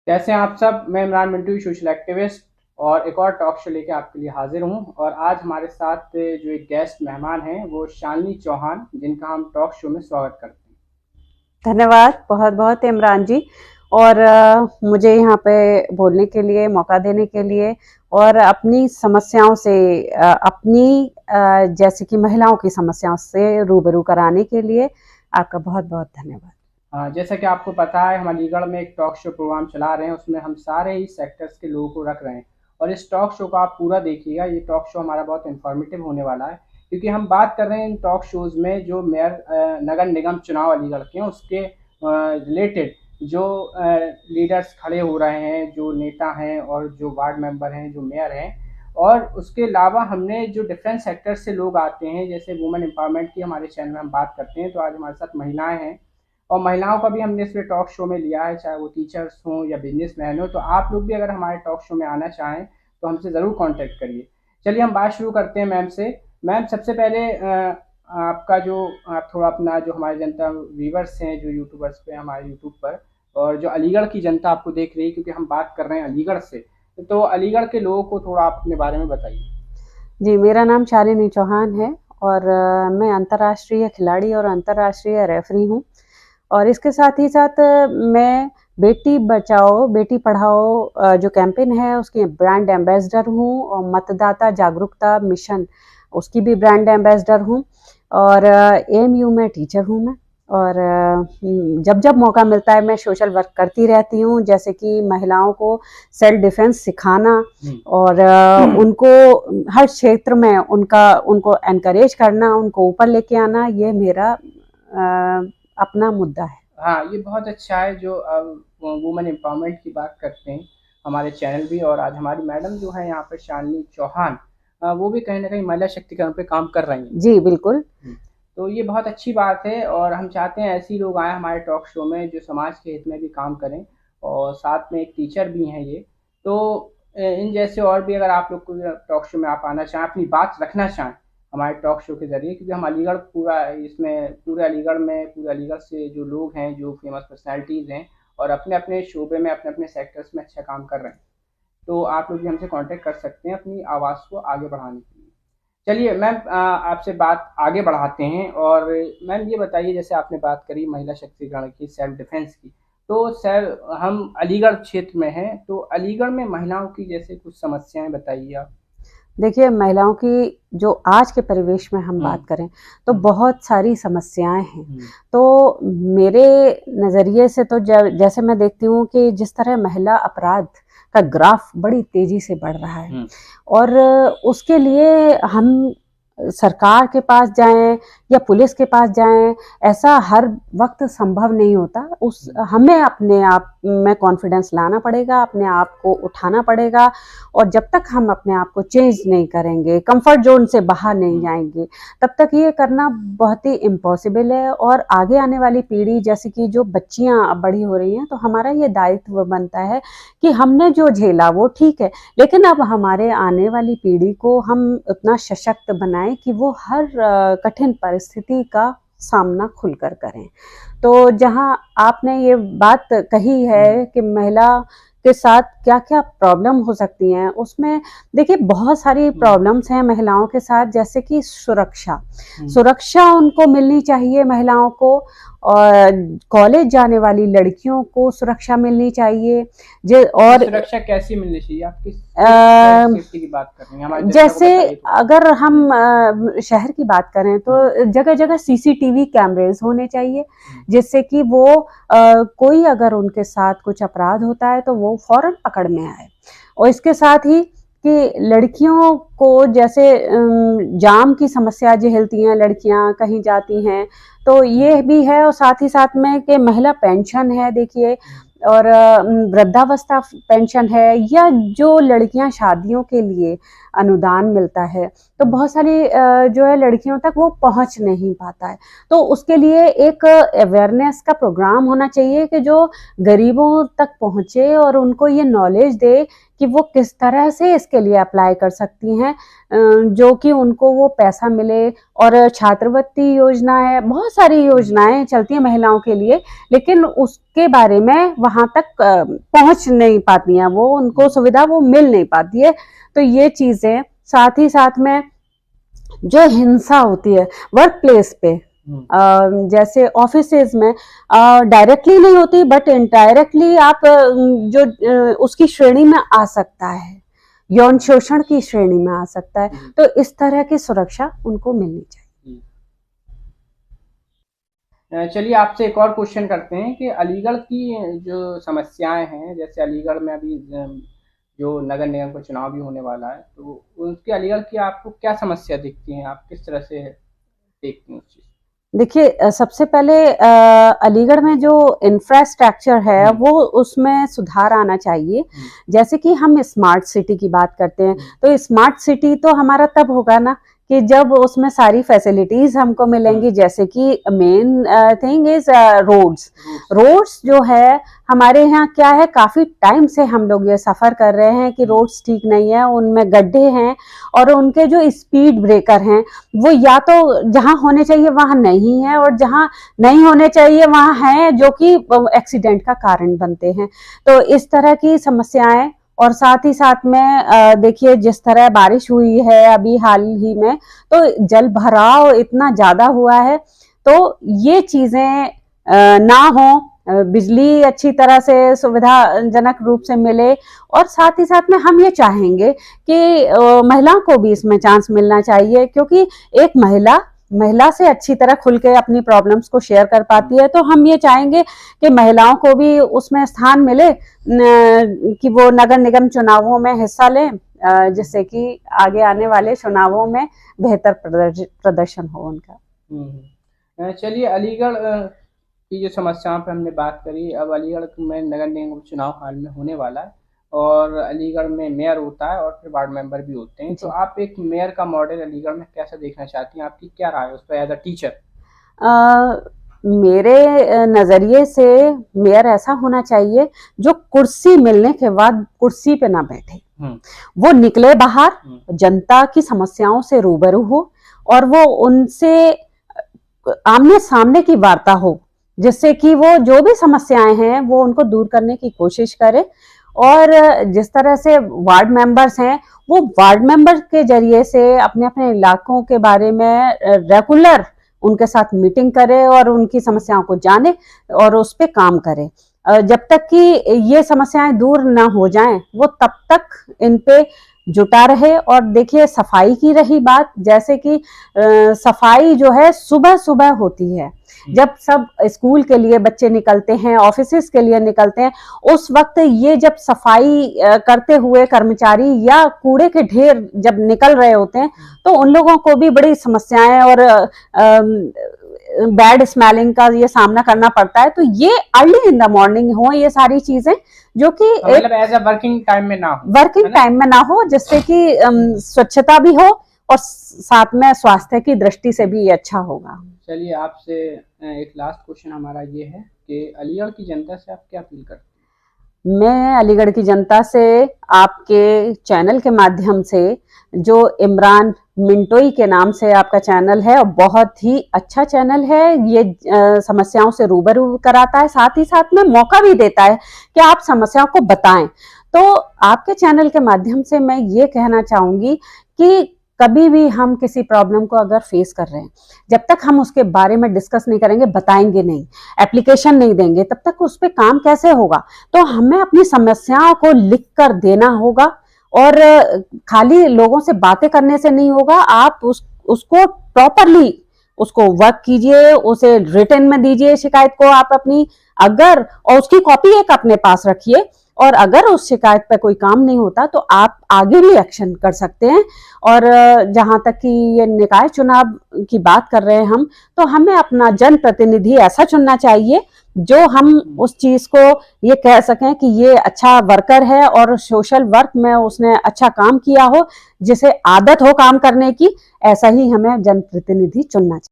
कैसे हैं आप सब। मैं इमरान मिंटू, सोशल एक्टिविस्ट, और एक और टॉक शो लेके आपके लिए हाजिर हूं। और आज हमारे साथ जो एक गेस्ट मेहमान हैं वो शालिनी चौहान, जिनका हम टॉक शो में स्वागत करते हैं। धन्यवाद बहुत बहुत इमरान जी। और मुझे यहाँ पे बोलने के लिए, मौका देने के लिए और अपनी समस्याओं से अपनी जैसे कि महिलाओं की समस्याओं से रूबरू कराने के लिए आपका बहुत बहुत धन्यवाद। जैसा कि आपको पता है, हम अलीगढ़ में एक टॉक शो प्रोग्राम चला रहे हैं। उसमें हम सारे ही सेक्टर्स के लोगों को रख रहे हैं और इस टॉक शो को आप पूरा देखिएगा। ये टॉक शो हमारा बहुत इन्फॉर्मेटिव होने वाला है, क्योंकि हम बात कर रहे हैं इन टॉक शोज़ में जो मेयर नगर निगम चुनाव अलीगढ़ के हैं उसके रिलेटेड जो लीडर्स खड़े हो रहे हैं, जो नेता हैं और जो वार्ड मेंबर हैं, जो मेयर हैं। और उसके अलावा हमने जो डिफरेंट सेक्टर से लोग आते हैं, जैसे वुमेन एम्पावरमेंट की हमारे चैनल में हम बात करते हैं, तो आज हमारे साथ महिलाएं हैं और महिलाओं का भी हमने इसमें टॉक शो में लिया है, चाहे वो टीचर्स हों या बिजनेसमैन हो। तो आप लोग भी अगर हमारे टॉक शो में आना चाहें तो हमसे ज़रूर कांटेक्ट करिए। चलिए हम बात शुरू करते हैं मैम से। मैम, सबसे पहले आपका जो आप थोड़ा अपना जो हमारे जनता व्यूवर्स हैं जो यूट्यूबर्स पे हमारे यूट्यूब पर, और जो अलीगढ़ की जनता आपको देख रही है, क्योंकि हम बात कर रहे हैं अलीगढ़ से, तो अलीगढ़ के लोगों को थोड़ा आप अपने बारे में बताइए। जी, मेरा नाम शालिनी चौहान है और मैं अंतर्राष्ट्रीय खिलाड़ी और अंतर्राष्ट्रीय रेफरी हूँ। और इसके साथ ही साथ मैं बेटी बचाओ बेटी पढ़ाओ जो कैंपेन है उसकी ब्रांड एम्बेसडर हूँ और मतदाता जागरूकता मिशन उसकी भी ब्रांड एम्बेसडर हूँ। और एएमयू में टीचर हूँ मैं। और जब जब मौका मिलता है मैं सोशल वर्क करती रहती हूँ, जैसे कि महिलाओं को सेल्फ डिफेंस सिखाना और उनको हर क्षेत्र में उनको एनकरेज करना, उनको ऊपर लेके आना, ये मेरा अपना मुद्दा है। हाँ, ये बहुत अच्छा है जो वुमेन एम्पावरमेंट की बात करते हैं हमारे चैनल भी। और आज हमारी मैडम जो है यहाँ पर शालिनी चौहान, वो भी कहीं ना कहीं महिला शक्तिकरण पे काम कर रही हैं। जी बिल्कुल। तो ये बहुत अच्छी बात है और हम चाहते हैं ऐसे ही लोग आए हमारे टॉक शो में जो समाज के हित में भी काम करें, और साथ में एक टीचर भी हैं ये। तो इन जैसे और भी अगर आप लोग को टॉक शो में आप आना चाहें, अपनी बात रखना चाहें हमारे टॉक शो के ज़रिए, क्योंकि हम अलीगढ़ पूरा इसमें पूरे अलीगढ़ से जो लोग हैं, जो फेमस पर्सनैलिटीज़ हैं और अपने अपने शोबे में अपने अपने सेक्टर्स में अच्छा काम कर रहे हैं, तो आप लोग भी हमसे कांटेक्ट कर सकते हैं अपनी आवाज़ को आगे बढ़ाने के लिए। चलिए मैम, आपसे बात आगे बढ़ाते हैं। और मैम ये बताइए, जैसे आपने बात करी महिला शक्तिकरण की, सेल्फ डिफेंस की, तो सर हम अलीगढ़ क्षेत्र में हैं, तो अलीगढ़ में महिलाओं की जैसे कुछ समस्याएं बताइए आप। देखिए, महिलाओं की जो आज के परिवेश में हम बात करें तो बहुत सारी समस्याएं हैं। तो मेरे नज़रिए से तो जैसे मैं देखती हूँ कि जिस तरह महिला अपराध का ग्राफ बड़ी तेजी से बढ़ रहा है और उसके लिए हम सरकार के पास जाएं या पुलिस के पास जाएं, ऐसा हर वक्त संभव नहीं होता। हमें अपने आप में कॉन्फिडेंस लाना पड़ेगा, अपने आप को उठाना पड़ेगा। और जब तक हम अपने आप को चेंज नहीं करेंगे, कंफर्ट जोन से बाहर नहीं जाएंगे, तब तक ये करना बहुत ही इम्पॉसिबल है। और आगे आने वाली पीढ़ी, जैसे कि जो बच्चियां बड़ी हो रही हैं, तो हमारा ये दायित्व बनता है कि हमने जो झेला वो ठीक है, लेकिन अब हमारे आने वाली पीढ़ी को हम उतना सशक्त बनाएं कि वो हर कठिन परिस्थिति का सामना खुलकर करें। तो जहां आपने ये बात कही है कि महिला के साथ क्या क्या प्रॉब्लम हो सकती हैं, उसमें देखिए बहुत सारी प्रॉब्लम्स हैं महिलाओं के साथ, जैसे कि सुरक्षा उनको मिलनी चाहिए महिलाओं को। और कॉलेज जाने वाली लड़कियों को सुरक्षा मिलनी चाहिए। और सुरक्षा कैसी मिलनी चाहिए, आप किस सेफ्टी की बात कर रही हैं हमारे जनता को जैसे बताइए तो। अगर हम शहर की बात करें तो जगह जगह सीसीटीवी कैमरेज होने चाहिए, जिससे कि वो कोई अगर उनके साथ कुछ अपराध होता है तो वो फौरन पकड़ में आए। और इसके साथ ही कि लड़कियों को जैसे जाम की समस्या झेलती हैं, लड़कियां कहीं जाती हैं, तो ये भी है। और साथ ही साथ में कि महिला पेंशन है, देखिए, और वृद्धावस्था पेंशन है, या जो लड़कियां शादियों के लिए अनुदान मिलता है, तो बहुत सारी जो है लड़कियों तक वो पहुंच नहीं पाता है। तो उसके लिए एक अवेयरनेस का प्रोग्राम होना चाहिए कि जो गरीबों तक पहुंचे और उनको ये नॉलेज दे कि वो किस तरह से इसके लिए अप्लाई कर सकती हैं, जो कि उनको वो पैसा मिले। और छात्रवृत्ति योजना है, बहुत सारी योजनाएं चलती हैं महिलाओं के लिए, लेकिन उसके बारे में वहां तक पहुंच नहीं पाती हैं, वो उनको सुविधा वो मिल नहीं पाती है। तो ये चीजें, साथ ही साथ में जो हिंसा होती है वर्क प्लेस पे, जैसे ऑफिसेज में डायरेक्टली नहीं होती बट इनडायरेक्टली आप जो उसकी श्रेणी में आ सकता है, यौन शोषण की श्रेणी में आ सकता है। तो इस तरह की सुरक्षा उनको मिलनी चाहिए। चलिए आपसे एक और क्वेश्चन करते हैं कि अलीगढ़ की जो समस्याएं हैं, जैसे अलीगढ़ में अभी जो नगर निगम का चुनाव भी होने वाला है, तो उसकी अलीगढ़ की आपको क्या समस्या दिखती हैं, आप किस तरह से देखती हैं उस चीज़? देखिए, सबसे पहले अलीगढ़ में जो इंफ्रास्ट्रक्चर है वो उसमें सुधार आना चाहिए। जैसे कि हम स्मार्ट सिटी की बात करते हैं, तो स्मार्ट सिटी तो हमारा तब होगा ना कि जब उसमें सारी फैसिलिटीज हमको मिलेंगी। जैसे कि मेन थिंग इज रोड्स जो है हमारे यहाँ क्या है, काफी टाइम से हम लोग ये सफर कर रहे हैं कि रोड्स ठीक नहीं है, उनमें गड्ढे हैं और उनके जो स्पीड ब्रेकर हैं वो या तो जहां होने चाहिए वहां नहीं है, और जहां नहीं होने चाहिए वहां है, जो कि एक्सीडेंट का कारण बनते हैं। तो इस तरह की समस्याएं, और साथ ही साथ में देखिए जिस तरह बारिश हुई है अभी हाल ही में, तो जल भराव इतना ज्यादा हुआ है, तो ये चीजें ना हो, बिजली अच्छी तरह से सुविधाजनक रूप से मिले। और साथ ही साथ में हम ये चाहेंगे कि महिलाओं को भी इसमें चांस मिलना चाहिए, क्योंकि एक महिला से अच्छी तरह खुल के अपनी प्रॉब्लम्स को शेयर कर पाती है। तो हम ये चाहेंगे कि महिलाओं को भी उसमें स्थान मिले, कि वो नगर निगम चुनावों में हिस्सा लें, जिससे कि आगे आने वाले चुनावों में बेहतर प्रदर्शन हो उनका। चलिए, अलीगढ़ की जो समस्याओं पे हमने बात करी, अब अलीगढ़ में नगर निगम चुनाव हाल में होने वाला है और अलीगढ़ में मेयर होता है और फिर वार्ड मेंबर भी होते हैं। तो आप एक मेयर का मॉडल अलीगढ़ में कैसा देखना चाहती हैं, आपकी क्या राय है उस पर एज अ टीचर? मेरे नजरिए से मेयर ऐसा होना चाहिए जो कुर्सी मिलने के बाद कुर्सी पे ना बैठे, वो निकले बाहर, जनता की समस्याओं से रूबरू हो और वो उनसे आमने सामने की वार्ता हो, जिससे कि वो जो भी समस्याएं हैं वो उनको दूर करने की कोशिश करे। और जिस तरह से वार्ड मेंबर्स हैं, वो वार्ड मेंबर के जरिए से अपने अपने इलाकों के बारे में रेगुलर उनके साथ मीटिंग करे और उनकी समस्याओं को जाने और उस पे काम करे। जब तक कि ये समस्याएं दूर ना हो जाएं, वो तब तक इन पे जुटा रहे। और देखिए, सफाई की रही बात, जैसे कि सफाई जो है सुबह सुबह होती है, जब सब स्कूल के लिए बच्चे निकलते हैं, ऑफिसेस के लिए निकलते हैं, उस वक्त ये जब सफाई करते हुए कर्मचारी या कूड़े के ढेर जब निकल रहे होते हैं, तो उन लोगों को भी बड़ी समस्याएं और बैड स्मेलिंग का ये सामना करना पड़ता है। तो ये अर्ली इन द मॉर्निंग हो ये सारी चीजें, जो कि मतलब एज अ वर्किंग टाइम में ना हो, जिससे कि स्वच्छता भी हो और साथ में स्वास्थ्य की दृष्टि से भी ये अच्छा होगा। चलिए, आपसे एक लास्ट क्वेश्चन हमारा ये है कि अलीगढ़ की जनता से आप क्या अपील करते हैं? मैं अलीगढ़ की जनता से आपके चैनल के माध्यम से, जो इमरान मिंटोई के नाम से आपका चैनल है, बहुत ही अच्छा चैनल है, ये समस्याओं से रूबरू कराता है, साथ ही साथ में मौका भी देता है कि आप समस्याओं को बताएं। तो आपके चैनल के माध्यम से मैं ये कहना चाहूंगी कि कभी भी हम किसी प्रॉब्लम को अगर फेस कर रहे हैं, जब तक हम उसके बारे में डिस्कस नहीं करेंगे, बताएंगे नहीं, एप्लीकेशन नहीं देंगे, तब तक उस पर काम कैसे होगा। तो हमें अपनी समस्याओं को लिख कर देना होगा, और खाली लोगों से बातें करने से नहीं होगा। आप उसको प्रॉपरली उसको वर्क कीजिए, उसे रिटन में दीजिए शिकायत को आप अपनी, अगर, और उसकी कॉपी एक अपने पास रखिए, और अगर उस शिकायत पर कोई काम नहीं होता तो आप आगे भी एक्शन कर सकते हैं। और जहां तक कि ये निकाय चुनाव की बात कर रहे हैं हम, तो हमें अपना जनप्रतिनिधि ऐसा चुनना चाहिए जो हम उस चीज को ये कह सकें कि ये अच्छा वर्कर है और सोशल वर्क में उसने अच्छा काम किया हो, जिसे आदत हो काम करने की, ऐसा ही हमें जनप्रतिनिधि चुनना चाहिए।